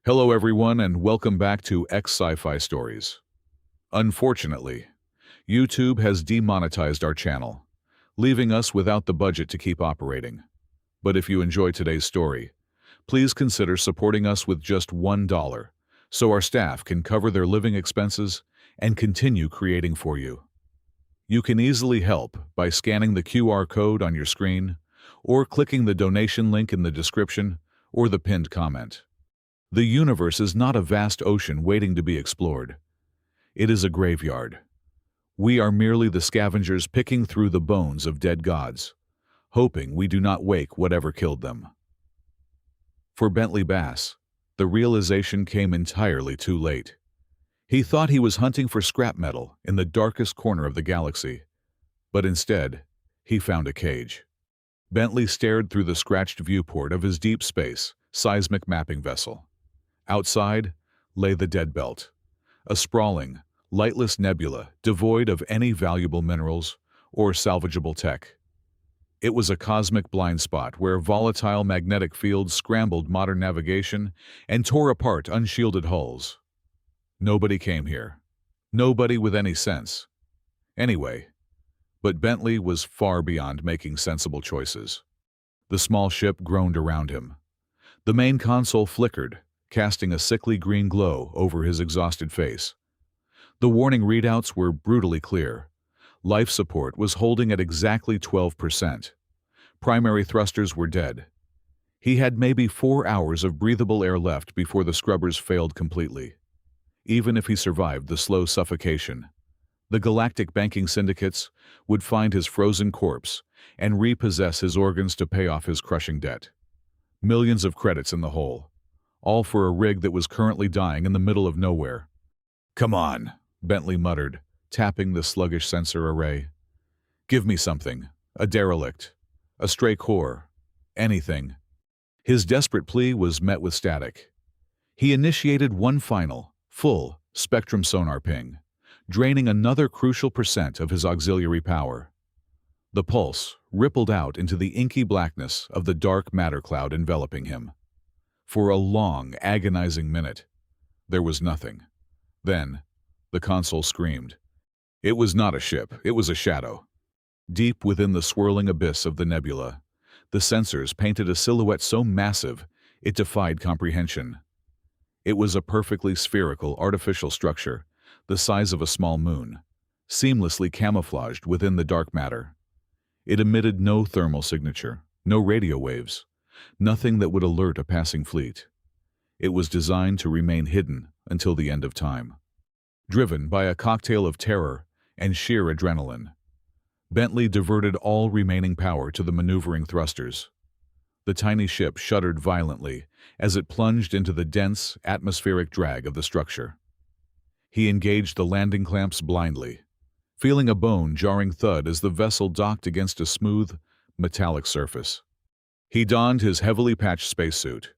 Hello everyone and welcome back to Sci-fi Stories. Unfortunately, YouTube has demonetized our channel, leaving us without the budget to keep operating. But if you enjoy today's story, please consider supporting us with just $1 so our staff can cover their living expenses and continue creating for you. You can easily help by scanning the QR code on your screen or clicking the donation link in the description or the pinned comment. The universe is not a vast ocean waiting to be explored. It is a graveyard. We are merely the scavengers picking through the bones of dead gods, hoping we do not wake whatever killed them. For Bentley Bass, the realization came entirely too late. He thought he was hunting for scrap metal in the darkest corner of the galaxy, but instead, he found a cage. Bentley stared through the scratched viewport of his deep space seismic mapping vessel. Outside lay the Dead Belt, a sprawling, lightless nebula devoid of any valuable minerals or salvageable tech. It was a cosmic blind spot where volatile magnetic fields scrambled modern navigation and tore apart unshielded hulls. Nobody came here. Nobody with any sense. Anyway, but Bentley was far beyond making sensible choices. The small ship groaned around him. The main console flickered, casting a sickly green glow over his exhausted face. The warning readouts were brutally clear. Life support was holding at exactly 12%. Primary thrusters were dead. He had maybe 4 hours of breathable air left before the scrubbers failed completely. Even if he survived the slow suffocation, the galactic banking syndicates would find his frozen corpse and repossess his organs to pay off his crushing debt. Millions of credits in the hole, all for a rig that was currently dying in the middle of nowhere. "Come on," Bentley muttered, tapping the sluggish sensor array. "Give me something, a derelict, a stray core, anything." His desperate plea was met with static. He initiated one final, full, spectrum sonar ping, draining another crucial percent of his auxiliary power. The pulse rippled out into the inky blackness of the dark matter cloud enveloping him. For a long, agonizing minute, there was nothing. Then, the console screamed. It was not a ship, it was a shadow. Deep within the swirling abyss of the nebula, the sensors painted a silhouette so massive it defied comprehension. It was a perfectly spherical artificial structure, the size of a small moon, seamlessly camouflaged within the dark matter. It emitted no thermal signature, no radio waves, nothing that would alert a passing fleet. It was designed to remain hidden until the end of time. Driven by a cocktail of terror and sheer adrenaline, Bentley diverted all remaining power to the maneuvering thrusters. The tiny ship shuddered violently as it plunged into the dense, atmospheric drag of the structure. He engaged the landing clamps blindly, feeling a bone-jarring thud as the vessel docked against a smooth, metallic surface. He donned his heavily patched spacesuit,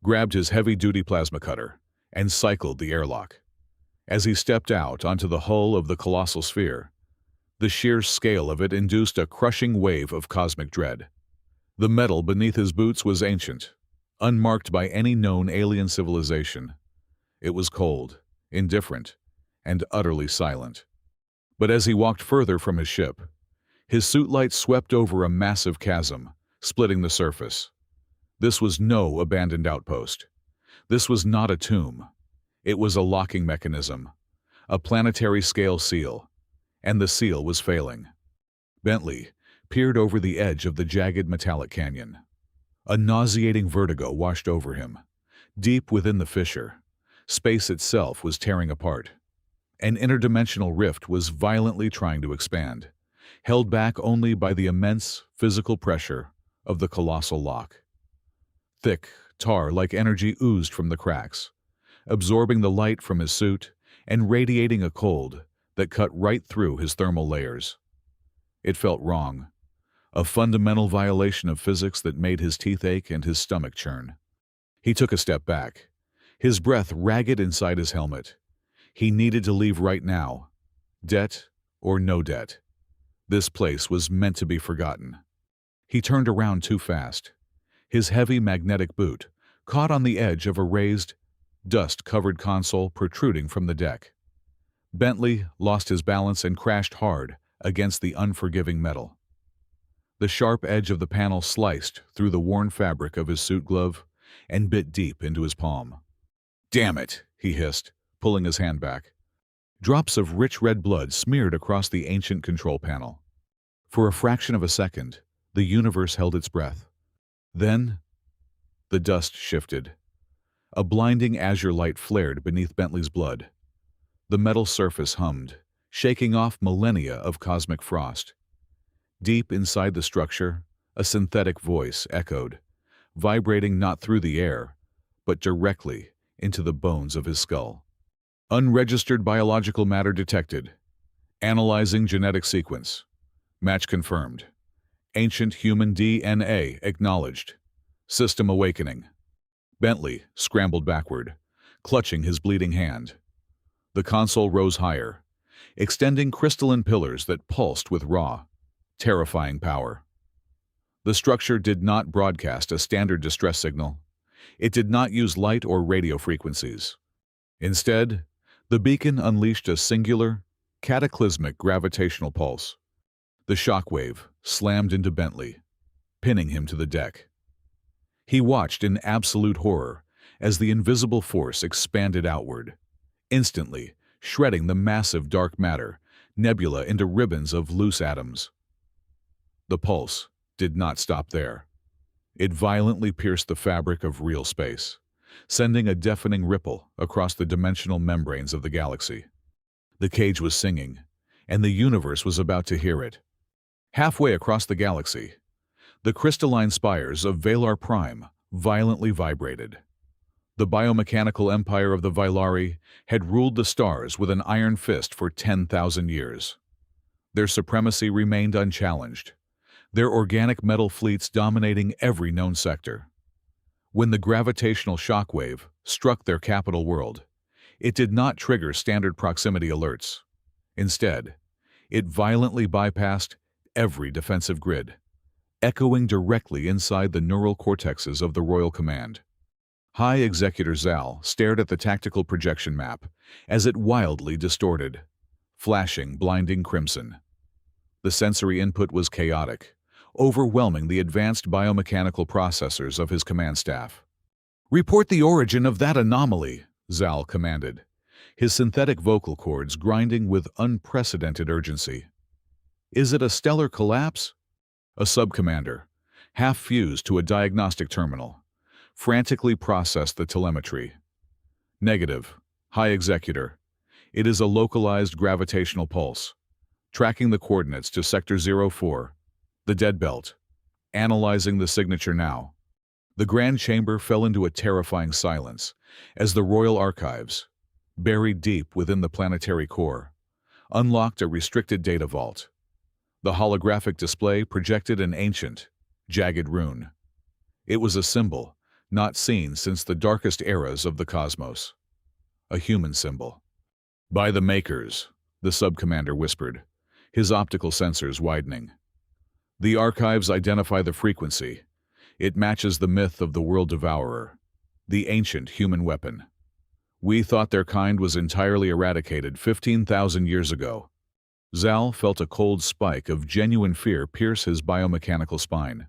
grabbed his heavy-duty plasma cutter, and cycled the airlock. As he stepped out onto the hull of the colossal sphere, the sheer scale of it induced a crushing wave of cosmic dread. The metal beneath his boots was ancient, unmarked by any known alien civilization. It was cold, indifferent, and utterly silent. But as he walked further from his ship, his suit light swept over a massive chasm, splitting the surface. This was no abandoned outpost. This was not a tomb. It was a locking mechanism, a planetary-scale seal, and the seal was failing. Bentley peered over the edge of the jagged metallic canyon. A nauseating vertigo washed over him. Deep within the fissure, space itself was tearing apart. An interdimensional rift was violently trying to expand, held back only by the immense physical pressure of the colossal lock. Thick, tar-like energy oozed from the cracks, absorbing the light from his suit and radiating a cold that cut right through his thermal layers. It felt wrong, a fundamental violation of physics that made his teeth ache and his stomach churn. He took a step back, his breath ragged inside his helmet. He needed to leave right now, debt or no debt. This place was meant to be forgotten. He turned around too fast. His heavy magnetic boot caught on the edge of a raised, dust-covered console protruding from the deck. Bentley lost his balance and crashed hard against the unforgiving metal. The sharp edge of the panel sliced through the worn fabric of his suit glove and bit deep into his palm. "Damn it," he hissed, pulling his hand back. Drops of rich red blood smeared across the ancient control panel. For a fraction of a second, the universe held its breath. Then, the dust shifted. A blinding azure light flared beneath Bentley's blood. The metal surface hummed, shaking off millennia of cosmic frost. Deep inside the structure, a synthetic voice echoed, vibrating not through the air, but directly into the bones of his skull. "Unregistered biological matter detected. Analyzing genetic sequence. Match confirmed. Ancient human DNA acknowledged. System awakening." Bentley scrambled backward, clutching his bleeding hand. The console rose higher, extending crystalline pillars that pulsed with raw, terrifying power. The structure did not broadcast a standard distress signal. It did not use light or radio frequencies. Instead, the beacon unleashed a singular, cataclysmic gravitational pulse. The shockwave slammed into Bentley, pinning him to the deck. He watched in absolute horror as the invisible force expanded outward, instantly shredding the massive dark matter nebula into ribbons of loose atoms. The pulse did not stop there. It violently pierced the fabric of real space, sending a deafening ripple across the dimensional membranes of the galaxy. The cage was singing, and the universe was about to hear it. Halfway across the galaxy, the crystalline spires of Valar Prime violently vibrated. The biomechanical empire of the Vailari had ruled the stars with an iron fist for 10,000 years. Their supremacy remained unchallenged, their organic metal fleets dominating every known sector. When the gravitational shockwave struck their capital world, it did not trigger standard proximity alerts. Instead, it violently bypassed every defensive grid, echoing directly inside the neural cortexes of the Royal Command. High Executor Zal stared at the tactical projection map as it wildly distorted, flashing blinding crimson. The sensory input was chaotic, overwhelming the advanced biomechanical processors of his command staff. "Report the origin of that anomaly," Zal commanded, his synthetic vocal cords grinding with unprecedented urgency. "Is it a stellar collapse?" A sub-commander, half fused to a diagnostic terminal, frantically processed the telemetry. "Negative, High Executor. It is a localized gravitational pulse, tracking the coordinates to Sector 04, the Dead Belt. Analyzing the signature now." The Grand Chamber fell into a terrifying silence as the Royal Archives, buried deep within the planetary core, unlocked a restricted data vault. The holographic display projected an ancient, jagged rune. It was a symbol not seen since the darkest eras of the cosmos. A human symbol. "By the Makers," the sub-commander whispered, his optical sensors widening. "The archives identify the frequency. It matches the myth of the World Devourer, the ancient human weapon. We thought their kind was entirely eradicated 15,000 years ago." Zal felt a cold spike of genuine fear pierce his biomechanical spine.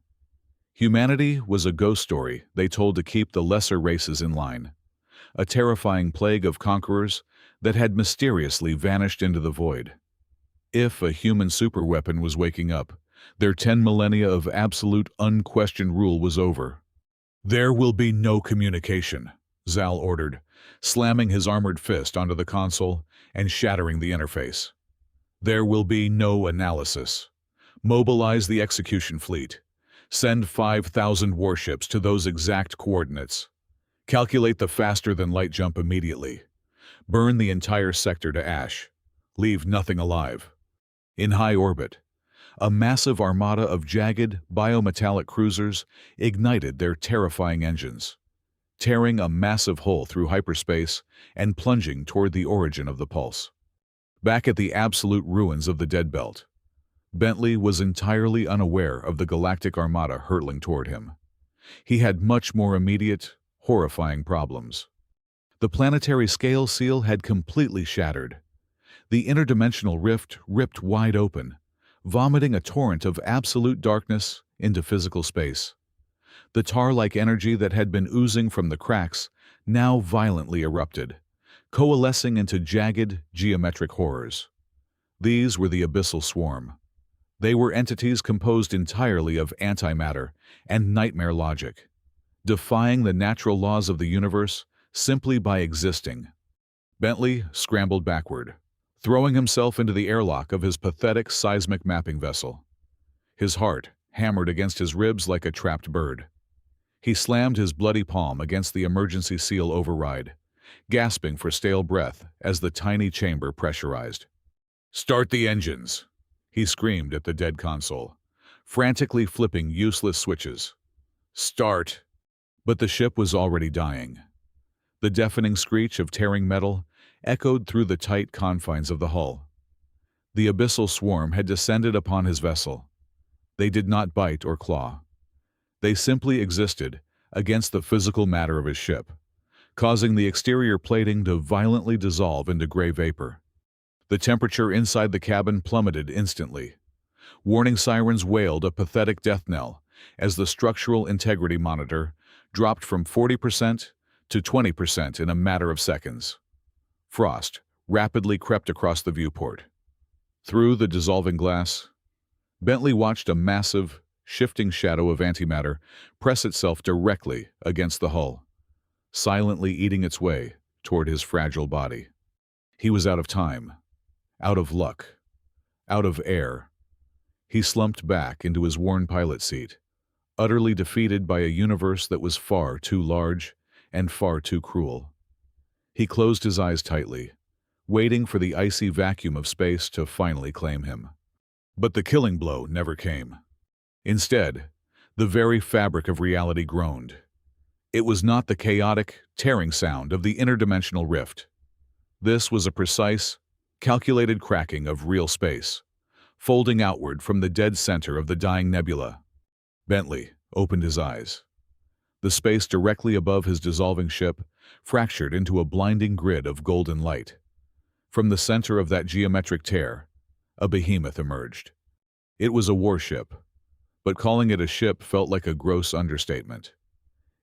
Humanity was a ghost story they told to keep the lesser races in line, a terrifying plague of conquerors that had mysteriously vanished into the void. If a human superweapon was waking up, their 10 millennia of absolute unquestioned rule was over. "There will be no communication," Zal ordered, slamming his armored fist onto the console and shattering the interface. "There will be no analysis. Mobilize the execution fleet. Send 5,000 warships to those exact coordinates. Calculate the faster-than-light jump immediately. Burn the entire sector to ash. Leave nothing alive." In high orbit, a massive armada of jagged, biometallic cruisers ignited their terrifying engines, tearing a massive hole through hyperspace and plunging toward the origin of the pulse. Back at the absolute ruins of the Dead Belt, Bentley was entirely unaware of the galactic armada hurtling toward him. He had much more immediate, horrifying problems. The planetary scale seal had completely shattered. The interdimensional rift ripped wide open, vomiting a torrent of absolute darkness into physical space. The tar-like energy that had been oozing from the cracks now violently erupted, coalescing into jagged, geometric horrors. These were the Abyssal Swarm. They were entities composed entirely of antimatter and nightmare logic, defying the natural laws of the universe simply by existing. Bentley scrambled backward, throwing himself into the airlock of his pathetic seismic mapping vessel. His heart hammered against his ribs like a trapped bird. He slammed his bloody palm against the emergency seal override, gasping for stale breath as the tiny chamber pressurized. "Start the engines!" he screamed at the dead console, frantically flipping useless switches. "Start!" But the ship was already dying. The deafening screech of tearing metal echoed through the tight confines of the hull. The Abyssal Swarm had descended upon his vessel. They did not bite or claw. They simply existed against the physical matter of his ship, causing the exterior plating to violently dissolve into gray vapor. The temperature inside the cabin plummeted instantly. Warning sirens wailed a pathetic death knell as the structural integrity monitor dropped from 40% to 20% in a matter of seconds. Frost rapidly crept across the viewport. Through the dissolving glass, Bentley watched a massive, shifting shadow of antimatter press itself directly against the hull, silently eating its way toward his fragile body. He was out of time, out of luck, out of air. He slumped back into his worn pilot seat, utterly defeated by a universe that was far too large and far too cruel. He closed his eyes tightly, waiting for the icy vacuum of space to finally claim him. But the killing blow never came. Instead, the very fabric of reality groaned. It was not the chaotic, tearing sound of the interdimensional rift. This was a precise, calculated cracking of real space, folding outward from the dead center of the dying nebula. Bentley opened his eyes. The space directly above his dissolving ship fractured into a blinding grid of golden light. From the center of that geometric tear, a behemoth emerged. It was a warship, but calling it a ship felt like a gross understatement.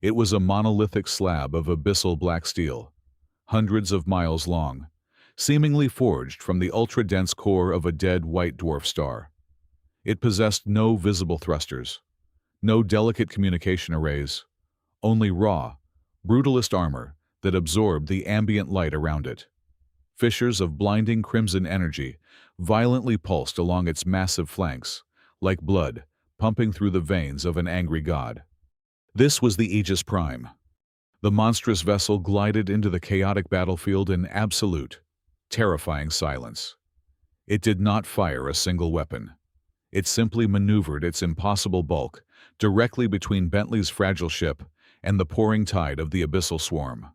It was a monolithic slab of abyssal black steel, hundreds of miles long, seemingly forged from the ultra-dense core of a dead white dwarf star. It possessed no visible thrusters, no delicate communication arrays, only raw, brutalist armor that absorbed the ambient light around it. Fissures of blinding crimson energy violently pulsed along its massive flanks, like blood pumping through the veins of an angry god. This was the Aegis Prime. The monstrous vessel glided into the chaotic battlefield in absolute, terrifying silence. It did not fire a single weapon. It simply maneuvered its impossible bulk directly between Bentley's fragile ship and the pouring tide of the Abyssal Swarm.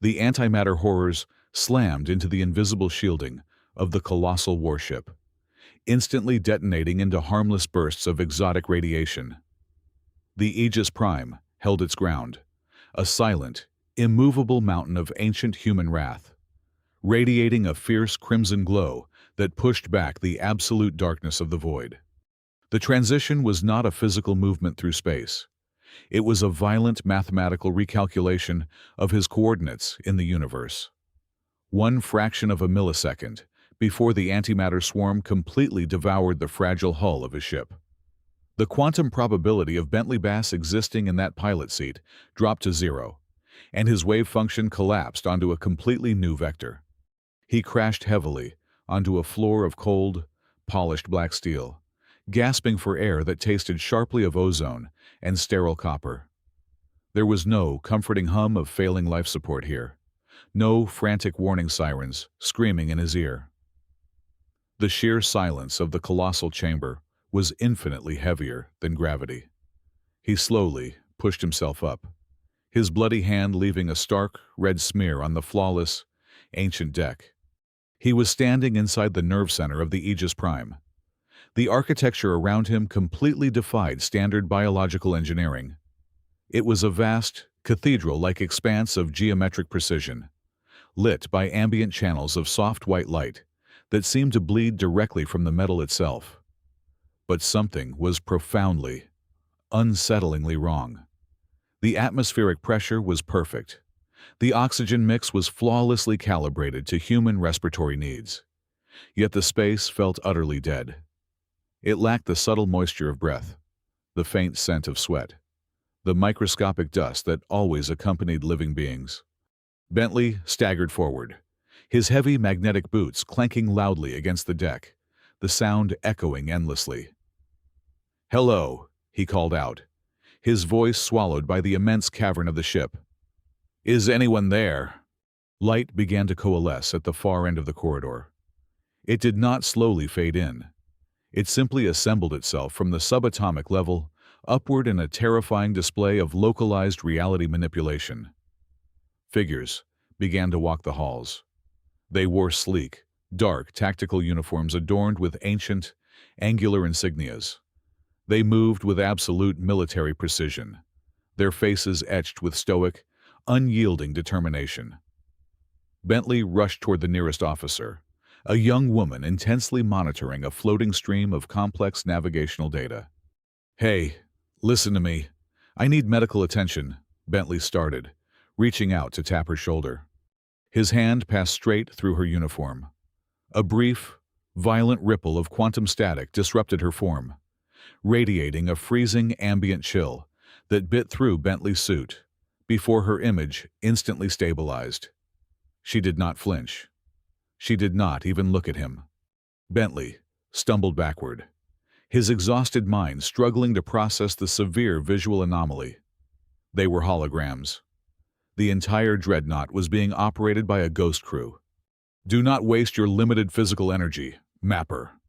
The antimatter horrors slammed into the invisible shielding of the colossal warship, instantly detonating into harmless bursts of exotic radiation. The Aegis Prime held its ground, a silent, immovable mountain of ancient human wrath, radiating a fierce crimson glow that pushed back the absolute darkness of the void. The transition was not a physical movement through space. It was a violent mathematical recalculation of his coordinates in the universe. One fraction of a millisecond before the antimatter swarm completely devoured the fragile hull of his ship. The quantum probability of Bentley Bass existing in that pilot seat dropped to zero, and his wave function collapsed onto a completely new vector. He crashed heavily onto a floor of cold, polished black steel, gasping for air that tasted sharply of ozone and sterile copper. There was no comforting hum of failing life support here, no frantic warning sirens screaming in his ear. The sheer silence of the colossal chamber was infinitely heavier than gravity. He slowly pushed himself up, his bloody hand leaving a stark red smear on the flawless, ancient deck. He was standing inside the nerve center of the Aegis Prime. The architecture around him completely defied standard biological engineering. It was a vast, cathedral-like expanse of geometric precision, lit by ambient channels of soft white light that seemed to bleed directly from the metal itself. But something was profoundly, unsettlingly wrong. The atmospheric pressure was perfect. The oxygen mix was flawlessly calibrated to human respiratory needs. Yet the space felt utterly dead. It lacked the subtle moisture of breath, the faint scent of sweat, the microscopic dust that always accompanied living beings. Bentley staggered forward, his heavy magnetic boots clanking loudly against the deck, the sound echoing endlessly. "Hello," he called out, his voice swallowed by the immense cavern of the ship. "Is anyone there?" Light began to coalesce at the far end of the corridor. It did not slowly fade in. It simply assembled itself from the subatomic level upward in a terrifying display of localized reality manipulation. Figures began to walk the halls. They wore sleek, dark tactical uniforms adorned with ancient, angular insignias. They moved with absolute military precision, their faces etched with stoic, unyielding determination. Bentley rushed toward the nearest officer, a young woman intensely monitoring a floating stream of complex navigational data. "Hey, listen to me. I need medical attention," Bentley started, reaching out to tap her shoulder. His hand passed straight through her uniform. A brief, violent ripple of quantum static disrupted her form, radiating a freezing ambient chill that bit through Bentley's suit before her image instantly stabilized. She did not flinch. She did not even look at him. Bentley stumbled backward, his exhausted mind struggling to process the severe visual anomaly. They were holograms. The entire dreadnought was being operated by a ghost crew. "Do not waste your limited physical energy, Mapper."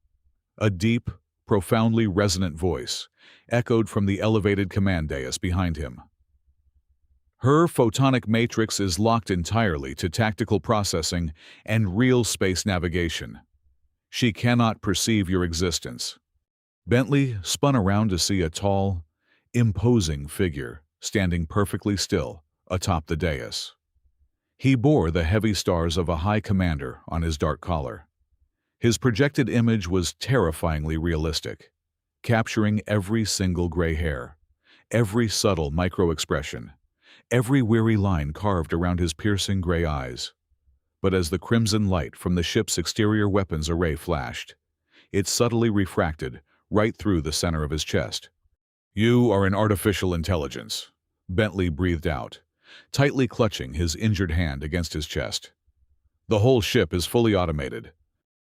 A deep, profoundly resonant voice echoed from the elevated command dais behind him. "Her photonic matrix is locked entirely to tactical processing and real space navigation. She cannot perceive your existence." Bentley spun around to see a tall, imposing figure standing perfectly still atop the dais. He bore the heavy stars of a high commander on his dark collar. His projected image was terrifyingly realistic, capturing every single gray hair, every subtle micro-expression, every weary line carved around his piercing gray eyes. But as the crimson light from the ship's exterior weapons array flashed, it subtly refracted right through the center of his chest. "You are an artificial intelligence," Bentley breathed out, tightly clutching his injured hand against his chest. "The whole ship is fully automated."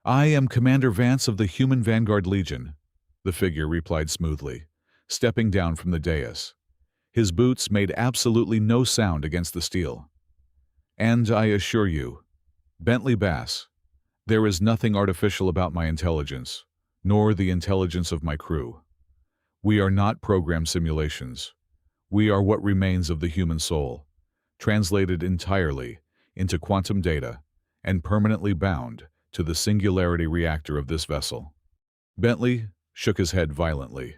"I am Commander Vance of the Human Vanguard Legion," the figure replied smoothly, stepping down from the dais. His boots made absolutely no sound against the steel. "And I assure you, Bentley Bass, there is nothing artificial about my intelligence, nor the intelligence of my crew. We are not program simulations. We are what remains of the human soul, translated entirely into quantum data and permanently bound to the singularity reactor of this vessel." Bentley shook his head violently,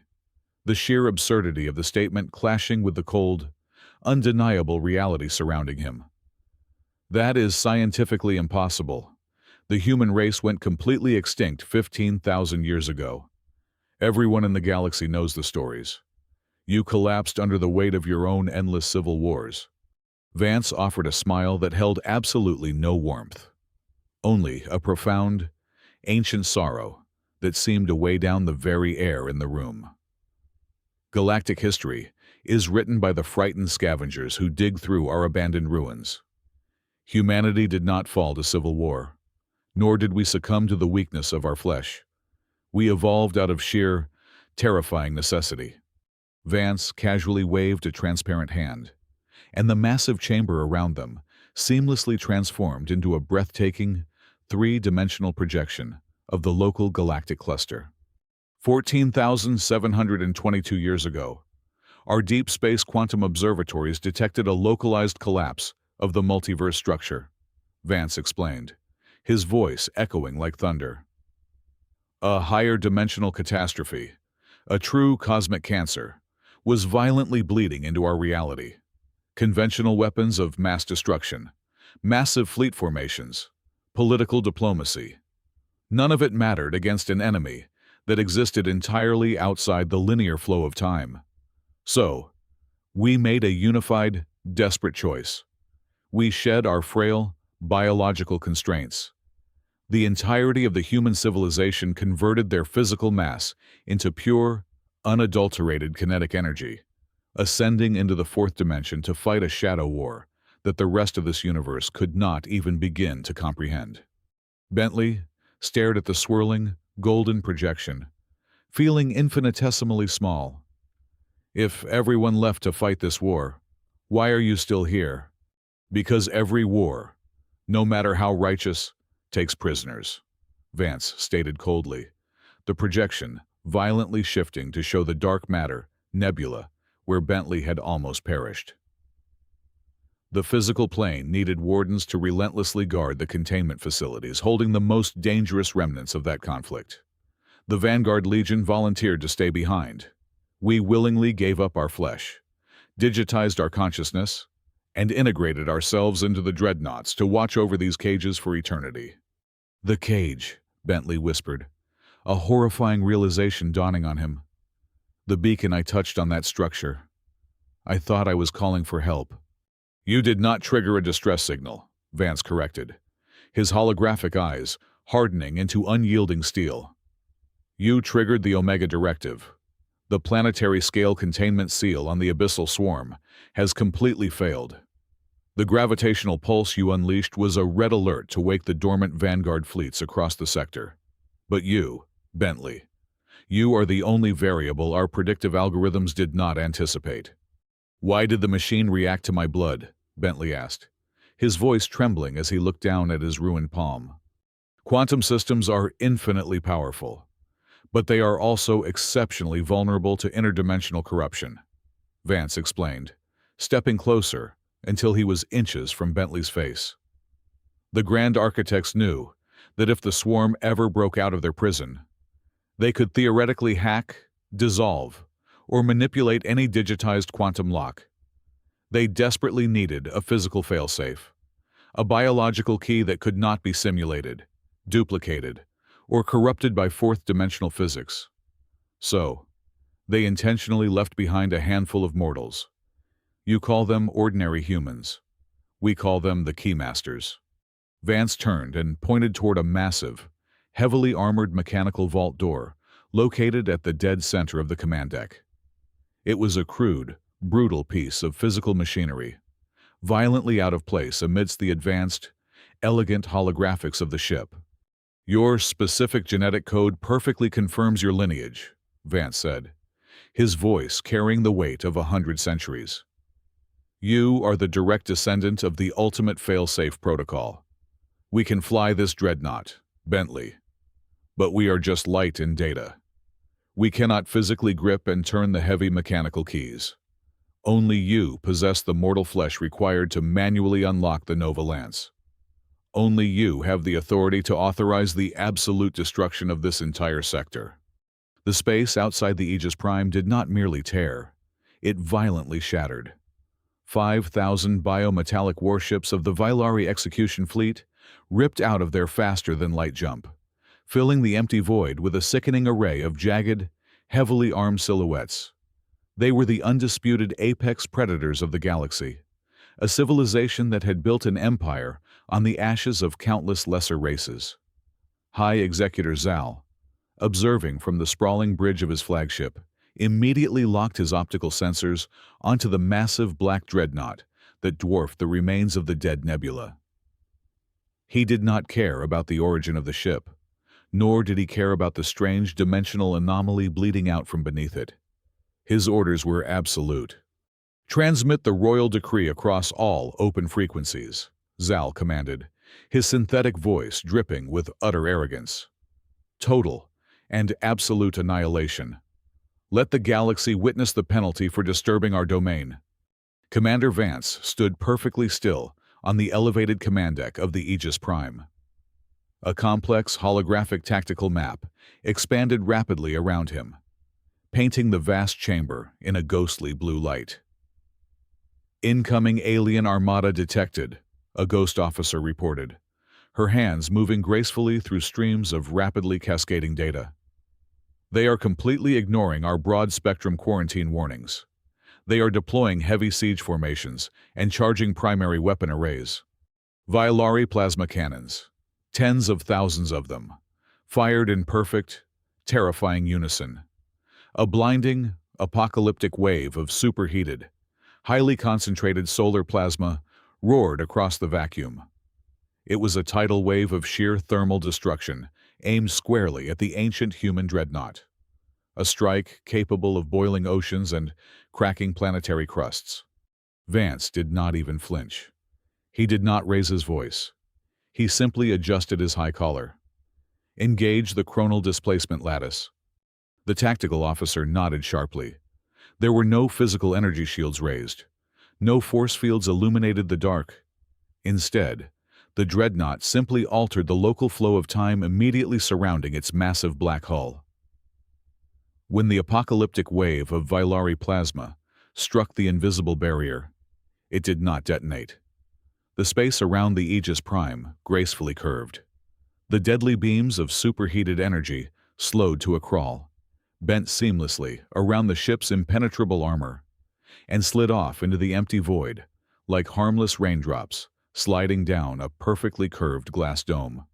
the sheer absurdity of the statement clashing with the cold, undeniable reality surrounding him. "That is scientifically impossible. The human race went completely extinct 15,000 years ago. Everyone in the galaxy knows the stories. You collapsed under the weight of your own endless civil wars." Vance offered a smile that held absolutely no warmth, only a profound, ancient sorrow that seemed to weigh down the very air in the room. Galactic history is written by the frightened scavengers who dig through our abandoned ruins. Humanity did not fall to civil war, nor did we succumb to the weakness of our flesh. We evolved out of sheer, terrifying necessity. Vance casually waved a transparent hand, and the massive chamber around them seamlessly transformed into a breathtaking, three-dimensional projection of the local galactic cluster. 14,722 years ago, our deep space quantum observatories detected a localized collapse of the multiverse structure, Vance explained, his voice echoing like thunder. A higher dimensional catastrophe, a true cosmic cancer, was violently bleeding into our reality. Conventional weapons of mass destruction, massive fleet formations, political diplomacy. None of it mattered against an enemy that existed entirely outside the linear flow of time. So, we made a unified, desperate choice. We shed our frail, biological constraints. The entirety of the human civilization converted their physical mass into pure, unadulterated kinetic energy, ascending into the fourth dimension to fight a shadow war that the rest of this universe could not even begin to comprehend. Bentley stared at the swirling, golden projection, feeling infinitesimally small. If everyone left to fight this war, why are you still here? Because every war, no matter how righteous, takes prisoners, Vance stated coldly, the projection violently shifting to show the dark matter, nebula, where Bentley had almost perished. The physical plane needed wardens to relentlessly guard the containment facilities holding the most dangerous remnants of that conflict. The Vanguard Legion volunteered to stay behind. We willingly gave up our flesh, digitized our consciousness, and integrated ourselves into the dreadnoughts to watch over these cages for eternity. The cage, Bentley whispered, a horrifying realization dawning on him. The beacon I touched on that structure. I thought I was calling for help. You did not trigger a distress signal, Vance corrected, his holographic eyes hardening into unyielding steel. You triggered the Omega Directive. The planetary scale containment seal on the abyssal swarm has completely failed. The gravitational pulse you unleashed was a red alert to wake the dormant Vanguard fleets across the sector. But you, Bentley, you are the only variable our predictive algorithms did not anticipate. Why did the machine react to my blood? Bentley asked, his voice trembling as he looked down at his ruined palm. Quantum systems are infinitely powerful, but they are also exceptionally vulnerable to interdimensional corruption, Vance explained, stepping closer until he was inches from Bentley's face. The Grand Architects knew that if the swarm ever broke out of their prison, they could theoretically hack, dissolve, or manipulate any digitized quantum lock. They desperately needed a physical failsafe, a biological key that could not be simulated, duplicated, or corrupted by fourth-dimensional physics. So, they intentionally left behind a handful of mortals. You call them ordinary humans. We call them the Keymasters. Vance turned and pointed toward a massive, heavily armored mechanical vault door located at the dead center of the command deck. It was a crude, brutal piece of physical machinery, violently out of place amidst the advanced, elegant holographics of the ship. Your specific genetic code perfectly confirms your lineage, Vance said, his voice carrying the weight of 100 centuries. You are the direct descendant of the ultimate failsafe protocol. We can fly this dreadnought, Bentley, but we are just light in data. We cannot physically grip and turn the heavy mechanical keys. Only you possess the mortal flesh required to manually unlock the Nova Lance. Only you have the authority to authorize the absolute destruction of this entire sector. The space outside the Aegis Prime did not merely tear, it violently shattered. 5,000 biometallic warships of the Vylari execution fleet ripped out of their faster-than-light jump, filling the empty void with a sickening array of jagged, heavily armed silhouettes. They were the undisputed apex predators of the galaxy, a civilization that had built an empire on the ashes of countless lesser races. High Executor Zal, observing from the sprawling bridge of his flagship, immediately locked his optical sensors onto the massive black dreadnought that dwarfed the remains of the dead nebula. He did not care about the origin of the ship, nor did he care about the strange dimensional anomaly bleeding out from beneath it. His orders were absolute. Transmit the royal decree across all open frequencies, Zal commanded, his synthetic voice dripping with utter arrogance. Total and absolute annihilation. Let the galaxy witness the penalty for disturbing our domain. Commander Vance stood perfectly still on the elevated command deck of the Aegis Prime. A complex holographic tactical map expanded rapidly around him, painting the vast chamber in a ghostly blue light. Incoming alien armada detected, a ghost officer reported, her hands moving gracefully through streams of rapidly cascading data. They are completely ignoring our broad-spectrum quarantine warnings. They are deploying heavy siege formations and charging primary weapon arrays. Violari plasma cannons, tens of thousands of them, fired in perfect, terrifying unison. A blinding, apocalyptic wave of superheated, highly concentrated solar plasma roared across the vacuum. It was a tidal wave of sheer thermal destruction, aimed squarely at the ancient human dreadnought. A strike capable of boiling oceans and cracking planetary crusts. Vance did not even flinch. He did not raise his voice. He simply adjusted his high collar. Engage the chronal displacement lattice. The tactical officer nodded sharply. There were no physical energy shields raised. No force fields illuminated the dark. Instead, the dreadnought simply altered the local flow of time immediately surrounding its massive black hull. When the apocalyptic wave of Violari plasma struck the invisible barrier, it did not detonate. The space around the Aegis Prime gracefully curved. The deadly beams of superheated energy slowed to a crawl, bent seamlessly around the ship's impenetrable armor, and slid off into the empty void like harmless raindrops sliding down a perfectly curved glass dome.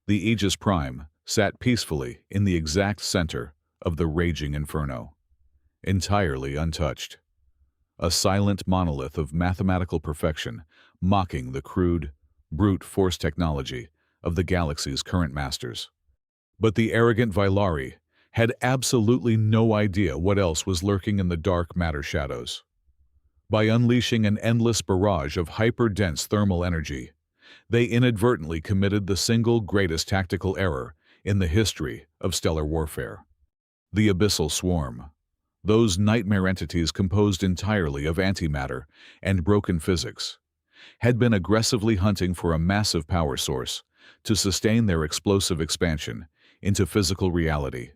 The Aegis Prime sat peacefully in the exact center of the raging inferno, entirely untouched. A silent monolith of mathematical perfection mocking the crude, brute force technology of the galaxy's current masters. But the arrogant Violari had absolutely no idea what else was lurking in the dark matter shadows. By unleashing an endless barrage of hyper-dense thermal energy, they inadvertently committed the single greatest tactical error in the history of stellar warfare. The Abyssal Swarm. Those nightmare entities composed entirely of antimatter and broken physics had been aggressively hunting for a massive power source to sustain their explosive expansion into physical reality.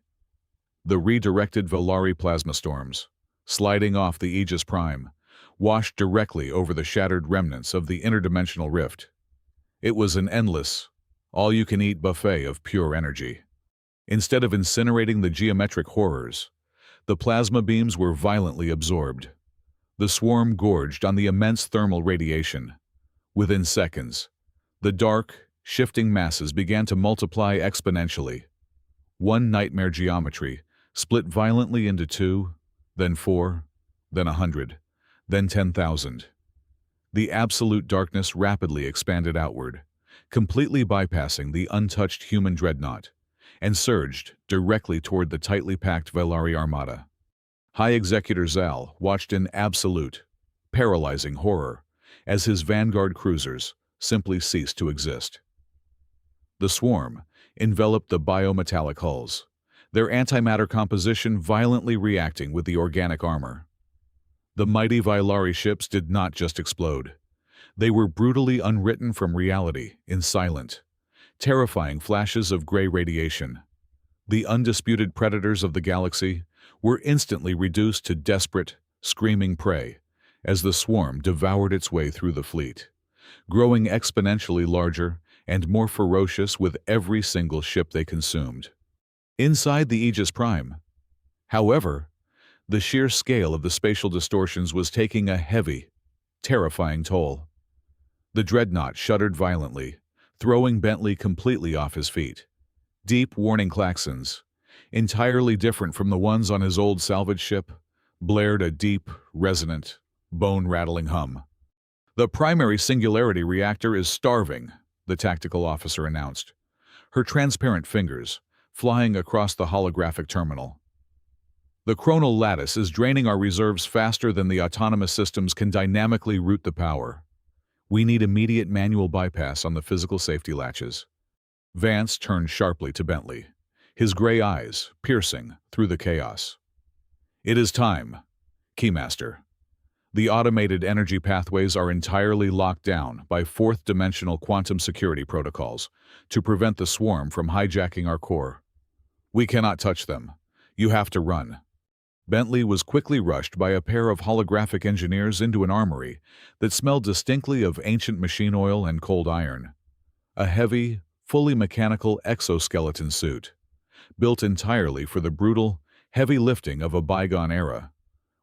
The redirected Violari plasma storms, sliding off the Aegis Prime, washed directly over the shattered remnants of the interdimensional rift. It was an endless, all-you-can-eat buffet of pure energy. Instead of incinerating the geometric horrors, the plasma beams were violently absorbed. The swarm gorged on the immense thermal radiation. Within seconds, the dark, shifting masses began to multiply exponentially. One nightmare geometry split violently into 2, then 4, then 100, then 10,000. The absolute darkness rapidly expanded outward, completely bypassing the untouched human dreadnought, and surged directly toward the tightly packed Violari armada. High Executor Zal watched in absolute, paralyzing horror as his vanguard cruisers simply ceased to exist. The swarm enveloped the biometallic hulls, their antimatter composition violently reacting with the organic armor. The mighty Violari ships did not just explode. They were brutally unwritten from reality in silent, terrifying flashes of gray radiation. The undisputed predators of the galaxy were instantly reduced to desperate, screaming prey as the swarm devoured its way through the fleet, growing exponentially larger and more ferocious with every single ship they consumed. Inside the Aegis Prime, however, the sheer scale of the spatial distortions was taking a heavy, terrifying toll. The dreadnought shuddered violently, throwing Bentley completely off his feet. Deep warning klaxons, entirely different from the ones on his old salvage ship, blared a deep, resonant, bone-rattling hum. "The primary singularity reactor is starving," the tactical officer announced, her transparent fingers flying across the holographic terminal. "The chronal lattice is draining our reserves faster than the autonomous systems can dynamically route the power. We need immediate manual bypass on the physical safety latches." Vance turned sharply to Bentley, his gray eyes piercing through the chaos. "It is time, Keymaster. The automated energy pathways are entirely locked down by fourth-dimensional quantum security protocols to prevent the swarm from hijacking our core. We cannot touch them. You have to run." Bentley was quickly rushed by a pair of holographic engineers into an armory that smelled distinctly of ancient machine oil and cold iron. A heavy, fully mechanical exoskeleton suit, built entirely for the brutal, heavy lifting of a bygone era,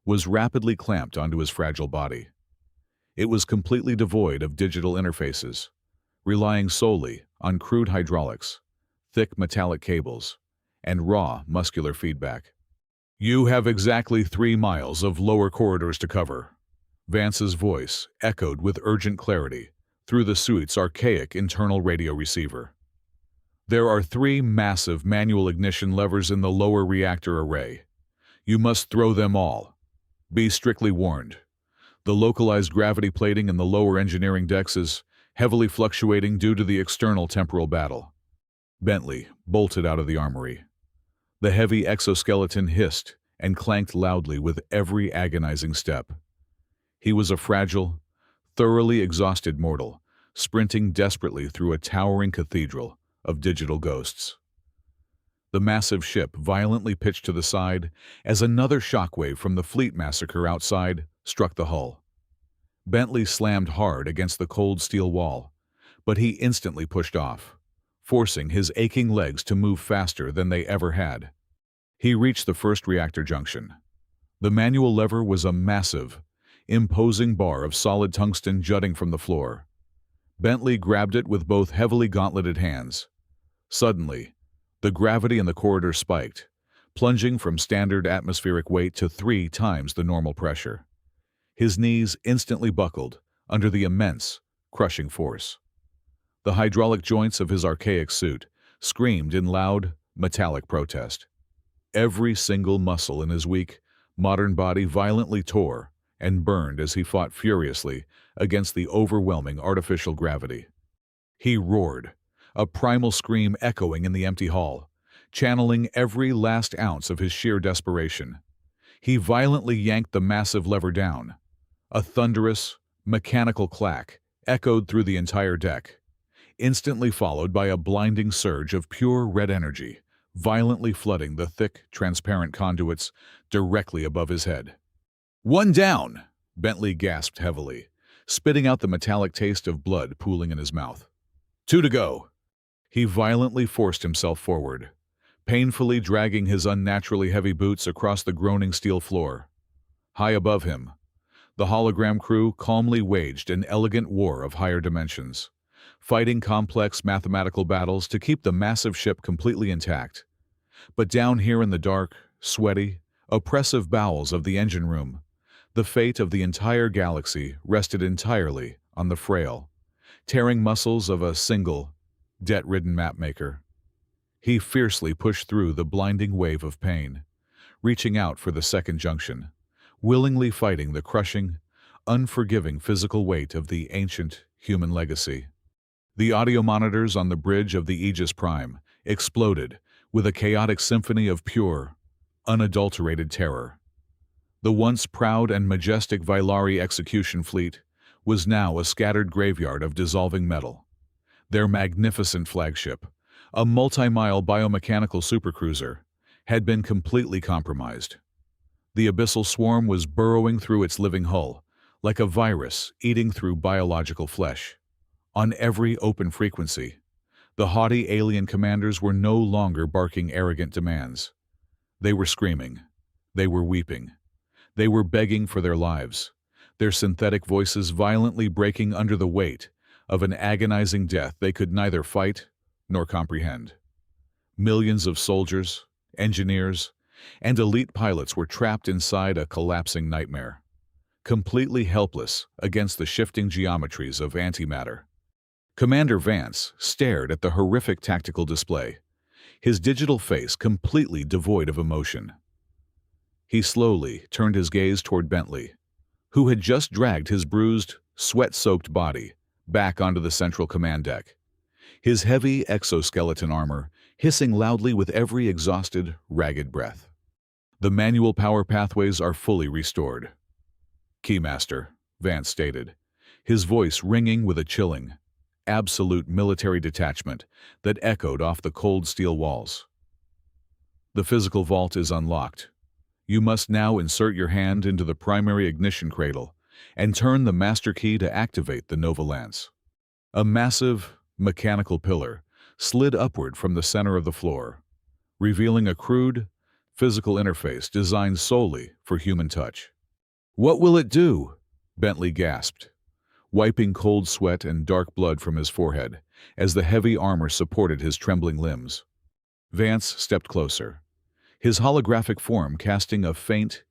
was rapidly clamped onto his fragile body. It was completely devoid of digital interfaces, relying solely on crude hydraulics, thick metallic cables, and raw muscular feedback. "You have exactly 3 miles of lower corridors to cover." Vance's voice echoed with urgent clarity through the suite's archaic internal radio receiver. "There are 3 massive manual ignition levers in the lower reactor array. You must throw them all. Be strictly warned. The localized gravity plating in the lower engineering decks is heavily fluctuating due to the external temporal battle." Bentley bolted out of the armory. The heavy exoskeleton hissed and clanked loudly with every agonizing step. He was a fragile, thoroughly exhausted mortal, sprinting desperately through a towering cathedral of digital ghosts. The massive ship violently pitched to the side as another shockwave from the fleet massacre outside struck the hull. Bentley slammed hard against the cold steel wall, but he instantly pushed off, forcing his aching legs to move faster than they ever had. He reached the first reactor junction. The manual lever was a massive, imposing bar of solid tungsten jutting from the floor. Bentley grabbed it with both heavily gauntleted hands. Suddenly, the gravity in the corridor spiked, plunging from standard atmospheric weight to 3 times the normal pressure. His knees instantly buckled under the immense, crushing force. The hydraulic joints of his archaic suit screamed in loud, metallic protest. Every single muscle in his weak, modern body violently tore and burned as he fought furiously against the overwhelming artificial gravity. He roared, a primal scream echoing in the empty hall, channeling every last ounce of his sheer desperation. He violently yanked the massive lever down. A thunderous, mechanical clack echoed through the entire deck, instantly followed by a blinding surge of pure red energy, violently flooding the thick, transparent conduits directly above his head. "One down!" Bentley gasped heavily, spitting out the metallic taste of blood pooling in his mouth. "2 to go." He violently forced himself forward, painfully dragging his unnaturally heavy boots across the groaning steel floor. High above him, the hologram crew calmly waged an elegant war of higher dimensions, fighting complex mathematical battles to keep the massive ship completely intact. But down here in the dark, sweaty, oppressive bowels of the engine room, the fate of the entire galaxy rested entirely on the frail, tearing muscles of a single, debt-ridden mapmaker. He fiercely pushed through the blinding wave of pain, reaching out for the second junction, willingly fighting the crushing, unforgiving physical weight of the ancient human legacy. The audio monitors on the bridge of the Aegis Prime exploded with a chaotic symphony of pure, unadulterated terror. The once proud and majestic Vylari execution fleet was now a scattered graveyard of dissolving metal. Their magnificent flagship, a multi-mile biomechanical supercruiser, had been completely compromised. The abyssal swarm was burrowing through its living hull, like a virus eating through biological flesh. On every open frequency, the haughty alien commanders were no longer barking arrogant demands. They were screaming. They were weeping. They were begging for their lives, their synthetic voices violently breaking under the weight of an agonizing death they could neither fight nor comprehend. Millions of soldiers, engineers, and elite pilots were trapped inside a collapsing nightmare, completely helpless against the shifting geometries of antimatter. Commander Vance stared at the horrific tactical display, his digital face completely devoid of emotion. He slowly turned his gaze toward Bentley, who had just dragged his bruised, sweat-soaked body back onto the central command deck, his heavy exoskeleton armor hissing loudly with every exhausted, ragged breath. "The manual power pathways are fully restored." "Keymaster," Vance stated, his voice ringing with a chilling, absolute military detachment that echoed off the cold steel walls. "The physical vault is unlocked. You must now insert your hand into the primary ignition cradle and turn the master key to activate the Nova Lance. A massive, mechanical pillar slid upward from the center of the floor, revealing a crude, physical interface designed solely for human touch. "What will it do?" Bentley gasped, wiping cold sweat and dark blood from his forehead as the heavy armor supported his trembling limbs. Vance stepped closer, his holographic form casting a faint,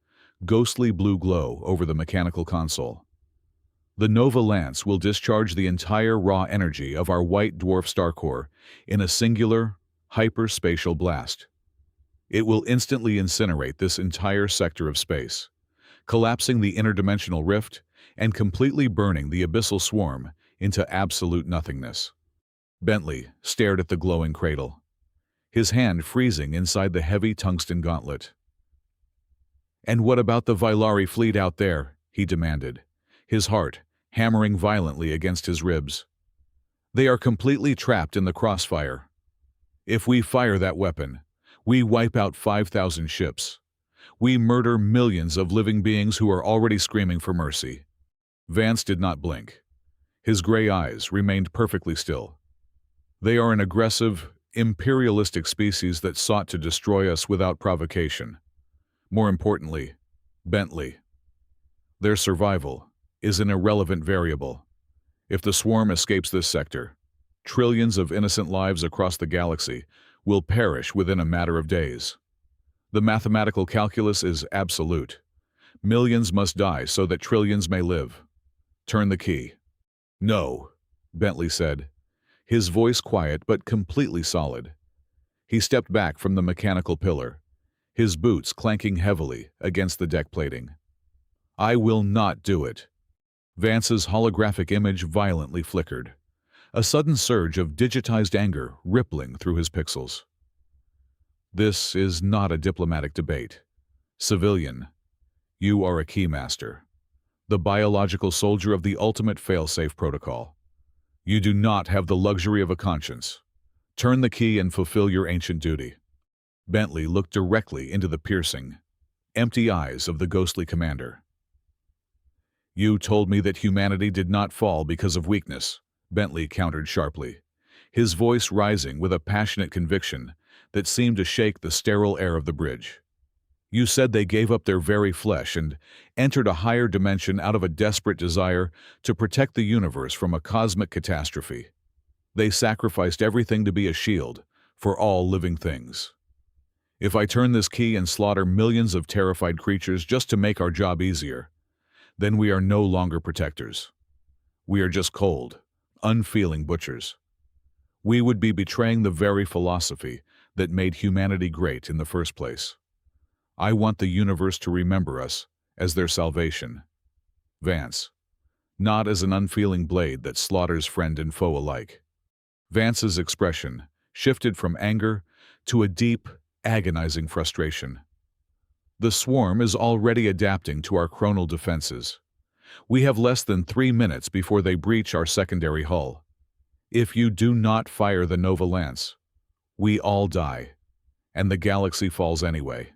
ghostly blue glow over the mechanical console. "The Nova Lance will discharge the entire raw energy of our white dwarf star core in a singular, hyperspatial blast. It will instantly incinerate this entire sector of space, collapsing the interdimensional rift and completely burning the abyssal swarm into absolute nothingness." Bentley stared at the glowing cradle, his hand freezing inside the heavy tungsten gauntlet. "And what about the Vylari fleet out there?" he demanded, his heart hammering violently against his ribs. "They are completely trapped in the crossfire. If we fire that weapon, we wipe out 5,000 ships. We murder millions of living beings who are already screaming for mercy." Vance did not blink. His gray eyes remained perfectly still. "They are an aggressive, imperialistic species that sought to destroy us without provocation. More importantly, Bentley, their survival is an irrelevant variable. If the swarm escapes this sector, trillions of innocent lives across the galaxy will perish within a matter of days. The mathematical calculus is absolute. Millions must die so that trillions may live. Turn the key." "No," Bentley said, his voice quiet but completely solid. He stepped back from the mechanical pillar, his boots clanking heavily against the deck plating. "I will not do it." Vance's holographic image violently flickered, a sudden surge of digitized anger rippling through his pixels. "This is not a diplomatic debate. Civilian, you are a keymaster, the biological soldier of the ultimate failsafe protocol. You do not have the luxury of a conscience. Turn the key and fulfill your ancient duty." Bentley looked directly into the piercing, empty eyes of the ghostly commander. "You told me that humanity did not fall because of weakness," Bentley countered sharply, his voice rising with a passionate conviction that seemed to shake the sterile air of the bridge. "You said they gave up their very flesh and entered a higher dimension out of a desperate desire to protect the universe from a cosmic catastrophe. They sacrificed everything to be a shield for all living things. If I turn this key and slaughter millions of terrified creatures just to make our job easier, then we are no longer protectors. We are just cold, unfeeling butchers. We would be betraying the very philosophy that made humanity great in the first place. I want the universe to remember us as their salvation. Vance, not as an unfeeling blade that slaughters friend and foe alike." Vance's expression shifted from anger to a deep, agonizing frustration. "The swarm is already adapting to our chronal defenses. We have less than 3 minutes before they breach our secondary hull. If you do not fire the Nova Lance, we all die, and the galaxy falls anyway."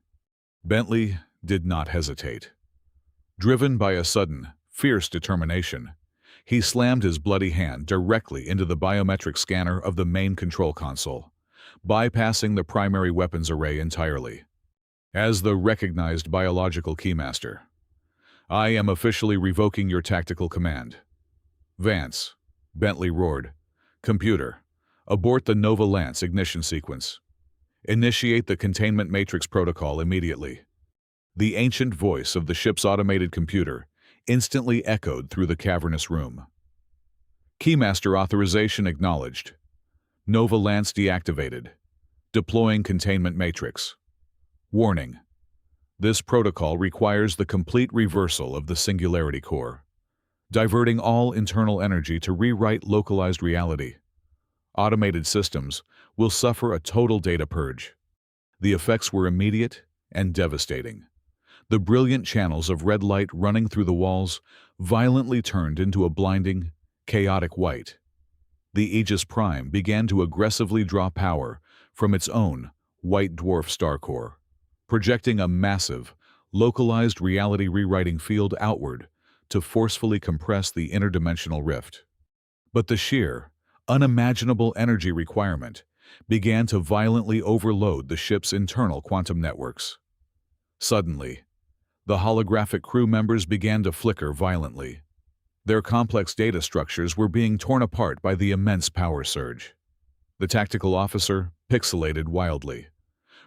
Bentley did not hesitate. Driven by a sudden, fierce determination, he slammed his bloody hand directly into the biometric scanner of the main control console, bypassing the primary weapons array entirely. "As the recognized biological keymaster, I am officially revoking your tactical command." "Vance," Bentley roared, "Computer, abort the Nova Lance ignition sequence. Initiate the containment matrix protocol immediately." The ancient voice of the ship's automated computer instantly echoed through the cavernous room. "Keymaster authorization acknowledged. Nova Lance deactivated. Deploying containment matrix. Warning: this protocol requires the complete reversal of the singularity core, diverting all internal energy to rewrite localized reality. Automated systems will suffer a total data purge." The effects were immediate and devastating. The brilliant channels of red light running through the walls violently turned into a blinding, chaotic white. The Aegis Prime began to aggressively draw power from its own white dwarf star core, projecting a massive, localized reality rewriting field outward to forcefully compress the interdimensional rift. But the sheer, unimaginable energy requirement began to violently overload the ship's internal quantum networks. Suddenly, the holographic crew members began to flicker violently. Their complex data structures were being torn apart by the immense power surge. The tactical officer pixelated wildly,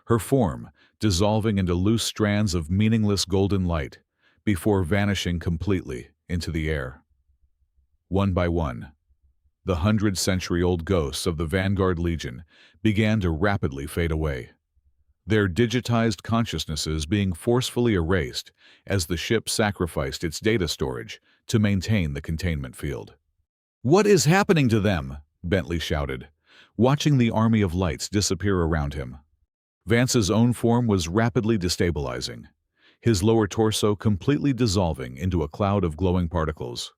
her form dissolving into loose strands of meaningless golden light before vanishing completely into the air. One by one, the 100-century-old ghosts of the Vanguard Legion began to rapidly fade away, their digitized consciousnesses being forcefully erased as the ship sacrificed its data storage to maintain the containment field. "What is happening to them?" Bentley shouted, watching the army of lights disappear around him. Vance's own form was rapidly destabilizing, his lower torso completely dissolving into a cloud of glowing particles.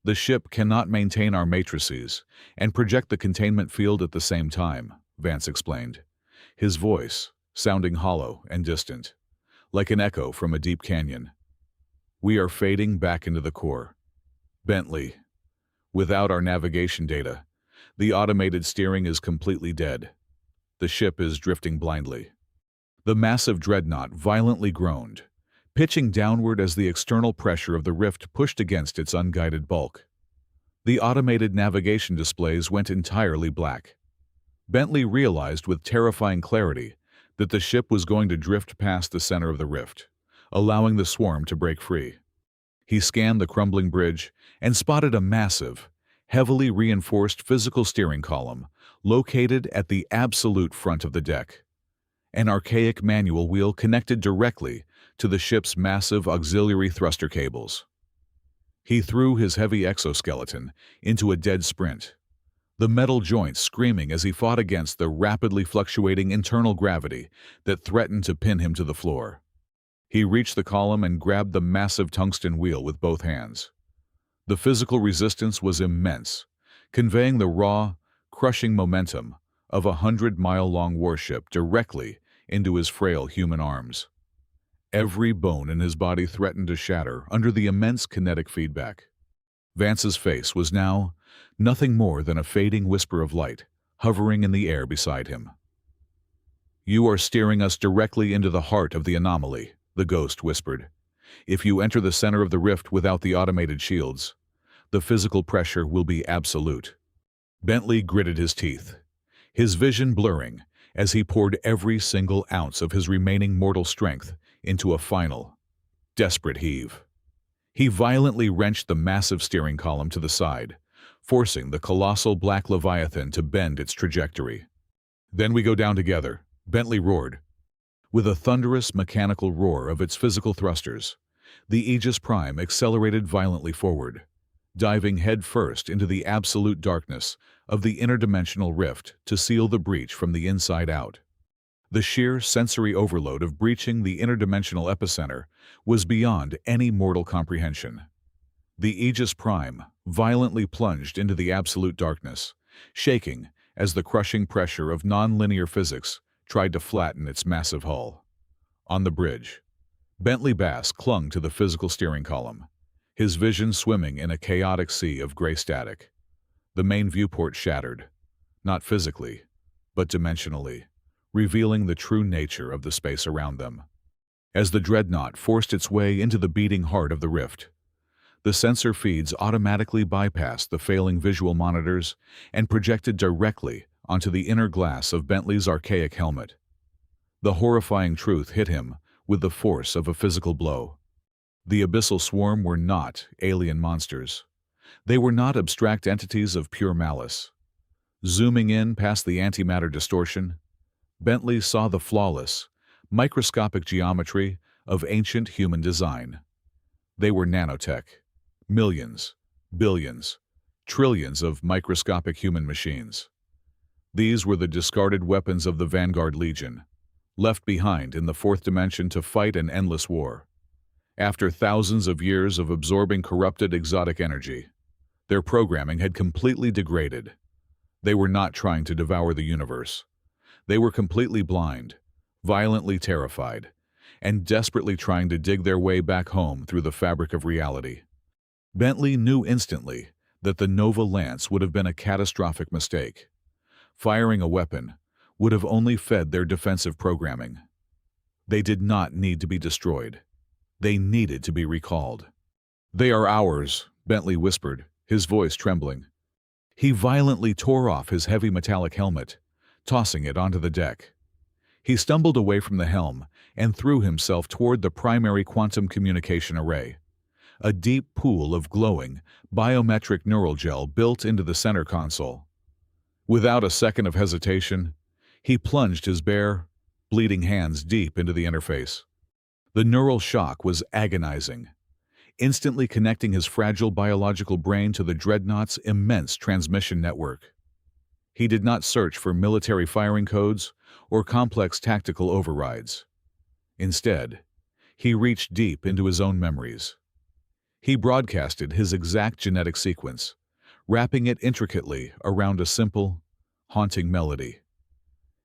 "The ship cannot maintain our matrices and project the containment field at the same time," Vance explained, his voice sounding hollow and distant, like an echo from a deep canyon. "We are fading back into the core. Bentley, without our navigation data, the automated steering is completely dead. The ship is drifting blindly." The massive dreadnought violently groaned, pitching downward as the external pressure of the rift pushed against its unguided bulk. The automated navigation displays went entirely black. Bentley realized with terrifying clarity that the ship was going to drift past the center of the rift, allowing the swarm to break free. He scanned the crumbling bridge and spotted a massive, heavily reinforced physical steering column located at the absolute front of the deck. An archaic manual wheel connected directly to the ship's massive auxiliary thruster cables. He threw his heavy exoskeleton into a dead sprint, the metal joints screaming as he fought against the rapidly fluctuating internal gravity that threatened to pin him to the floor. He reached the column and grabbed the massive tungsten wheel with both hands. The physical resistance was immense, conveying the raw, crushing momentum of a 100-mile-long warship directly into his frail human arms. Every bone in his body threatened to shatter under the immense kinetic feedback. Vance's face was now nothing more than a fading whisper of light hovering in the air beside him. "You are steering us directly into the heart of the anomaly," the ghost whispered. "If you enter the center of the rift without the automated shields, the physical pressure will be absolute." Bentley gritted his teeth, his vision blurring as he poured every single ounce of his remaining mortal strength into a final, desperate heave. He violently wrenched the massive steering column to the side, forcing the colossal black leviathan to bend its trajectory. "Then we go down together," Bentley roared. With a thunderous mechanical roar of its physical thrusters, the Aegis Prime accelerated violently forward, diving headfirst into the absolute darkness of the interdimensional rift to seal the breach from the inside out. The sheer sensory overload of breaching the interdimensional epicenter was beyond any mortal comprehension. The Aegis Prime violently plunged into the absolute darkness, shaking as the crushing pressure of nonlinear physics tried to flatten its massive hull. On the bridge, Bentley Bass clung to the physical steering column, his vision swimming in a chaotic sea of gray static. The main viewport shattered, not physically, but dimensionally, revealing the true nature of the space around them. As the dreadnought forced its way into the beating heart of the rift, the sensor feeds automatically bypassed the failing visual monitors and projected directly onto the inner glass of Bentley's archaic helmet. The horrifying truth hit him with the force of a physical blow. The abyssal swarm were not alien monsters. They were not abstract entities of pure malice. Zooming in past the antimatter distortion, Bentley saw the flawless, microscopic geometry of ancient human design. They were nanotech, millions, billions, trillions of microscopic human machines. These were the discarded weapons of the Vanguard Legion, left behind in the fourth dimension to fight an endless war. After thousands of years of absorbing corrupted exotic energy, their programming had completely degraded. They were not trying to devour the universe. They were completely blind, violently terrified, and desperately trying to dig their way back home through the fabric of reality. Bentley knew instantly that the Nova Lance would have been a catastrophic mistake. Firing a weapon would have only fed their defensive programming. They did not need to be destroyed. They needed to be recalled. "They are ours," Bentley whispered, his voice trembling. He violently tore off his heavy metallic helmet, tossing it onto the deck. He stumbled away from the helm and threw himself toward the primary quantum communication array, a deep pool of glowing, biometric neural gel built into the center console. Without a second of hesitation, he plunged his bare, bleeding hands deep into the interface. The neural shock was agonizing, instantly connecting his fragile biological brain to the dreadnought's immense transmission network. He did not search for military firing codes or complex tactical overrides. Instead, he reached deep into his own memories. He broadcasted his exact genetic sequence, wrapping it intricately around a simple, haunting melody.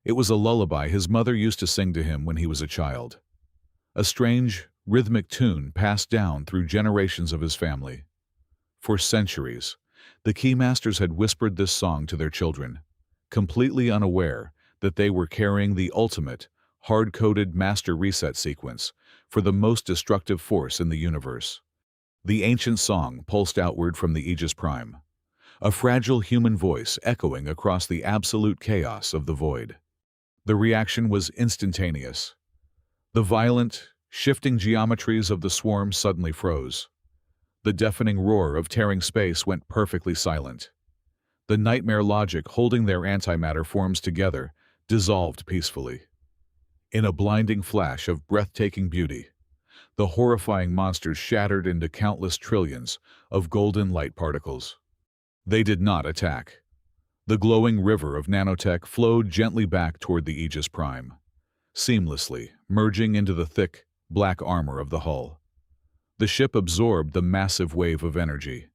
It was a lullaby his mother used to sing to him when he was a child. A strange, rhythmic tune passed down through generations of his family. For centuries, the Keymasters had whispered this song to their children, completely unaware that they were carrying the ultimate, hard-coded master reset sequence for the most destructive force in the universe. The ancient song pulsed outward from the Aegis Prime, a fragile human voice echoing across the absolute chaos of the void. The reaction was instantaneous. The violent, shifting geometries of the swarm suddenly froze. The deafening roar of tearing space went perfectly silent. The nightmare logic holding their antimatter forms together dissolved peacefully. In a blinding flash of breathtaking beauty, the horrifying monsters shattered into countless trillions of golden light particles. They did not attack. The glowing river of nanotech flowed gently back toward the Aegis Prime, seamlessly merging into the thick, black armor of the hull. The ship absorbed the massive wave of energy,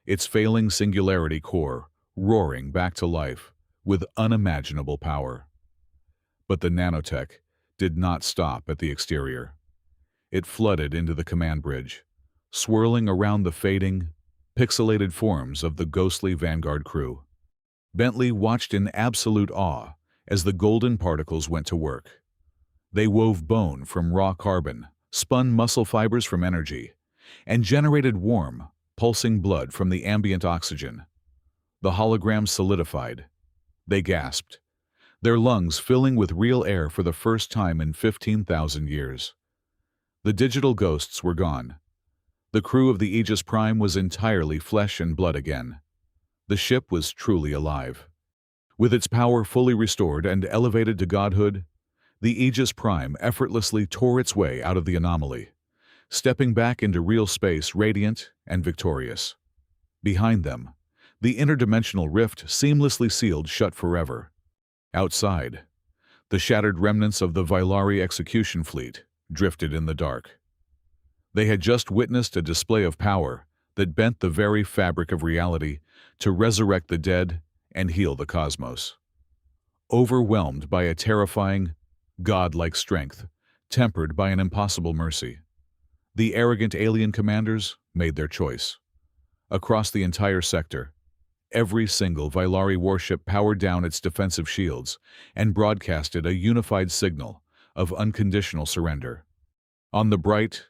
its failing singularity core roaring back to life with unimaginable power. But the nanotech did not stop at the exterior. It flooded into the command bridge, swirling around the fading, pixelated forms of the ghostly Vanguard crew. Bentley watched in absolute awe as the golden particles went to work. They wove bone from raw carbon, spun muscle fibers from energy, and generated warm, pulsing blood from the ambient oxygen. The holograms solidified. They gasped, their lungs filling with real air for the first time in 15,000 years. The digital ghosts were gone. The crew of the Aegis Prime was entirely flesh and blood again. The ship was truly alive. With its power fully restored and elevated to godhood, the Aegis Prime effortlessly tore its way out of the anomaly, stepping back into real space radiant and victorious. Behind them, the interdimensional rift seamlessly sealed shut forever. Outside, the shattered remnants of the Vylari execution fleet drifted in the dark. They had just witnessed a display of power that bent the very fabric of reality to resurrect the dead and heal the cosmos. Overwhelmed by a terrifying, godlike strength, tempered by an impossible mercy, the arrogant alien commanders made their choice. Across the entire sector, every single Vylari warship powered down its defensive shields and broadcasted a unified signal of unconditional surrender. On the bright,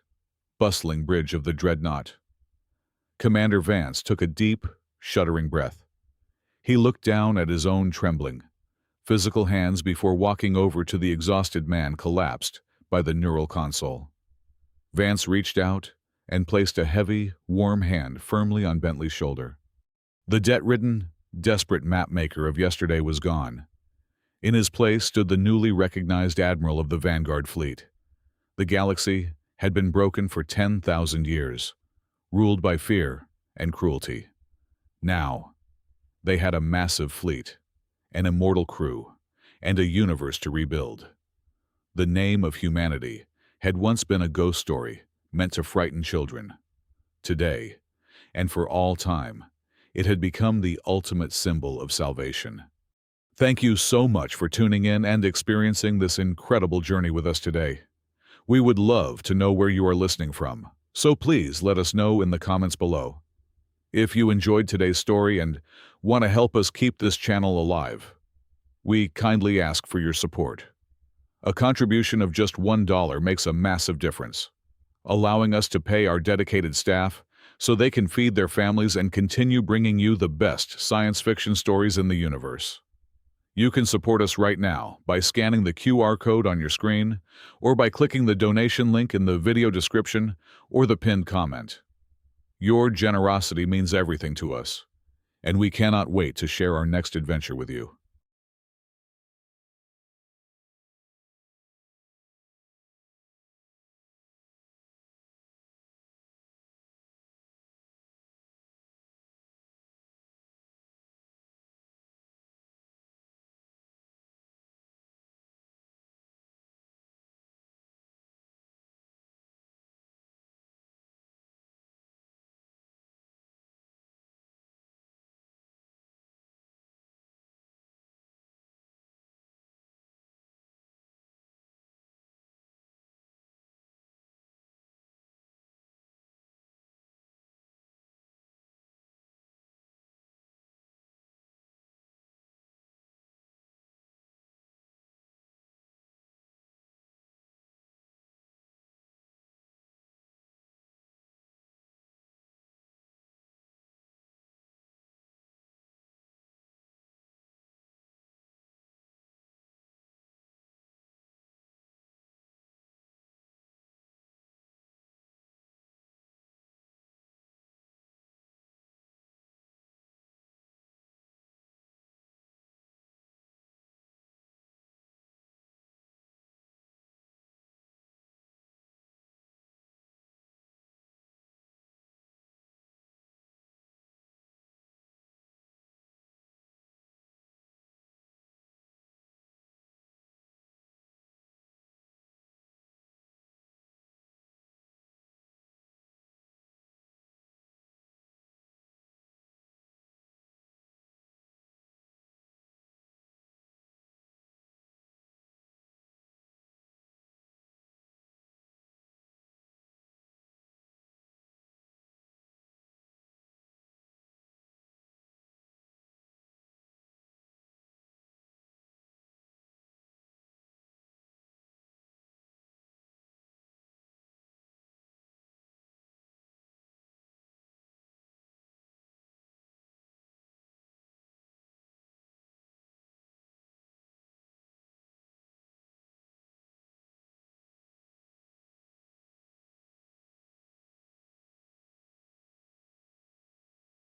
bustling bridge of the dreadnought, Commander Vance took a deep, shuddering breath. He looked down at his own trembling, physical hands before walking over to the exhausted man collapsed by the neural console. Vance reached out and placed a heavy, warm hand firmly on Bentley's shoulder. The debt-ridden, desperate map-maker of yesterday was gone. In his place stood the newly recognized admiral of the Vanguard fleet. The galaxy had been broken for 10,000 years, ruled by fear and cruelty. Now, they had a massive fleet, an immortal crew, and a universe to rebuild. The name of humanity had once been a ghost story meant to frighten children. Today, and for all time, it had become the ultimate symbol of salvation. Thank you so much for tuning in and experiencing this incredible journey with us today. We would love to know where you are listening from, so please let us know in the comments below. If you enjoyed today's story and want to help us keep this channel alive, we kindly ask for your support. A contribution of just $1 makes a massive difference, allowing us to pay our dedicated staff so they can feed their families and continue bringing you the best science fiction stories in the universe. You can support us right now by scanning the QR code on your screen or by clicking the donation link in the video description or the pinned comment. Your generosity means everything to us, and we cannot wait to share our next adventure with you.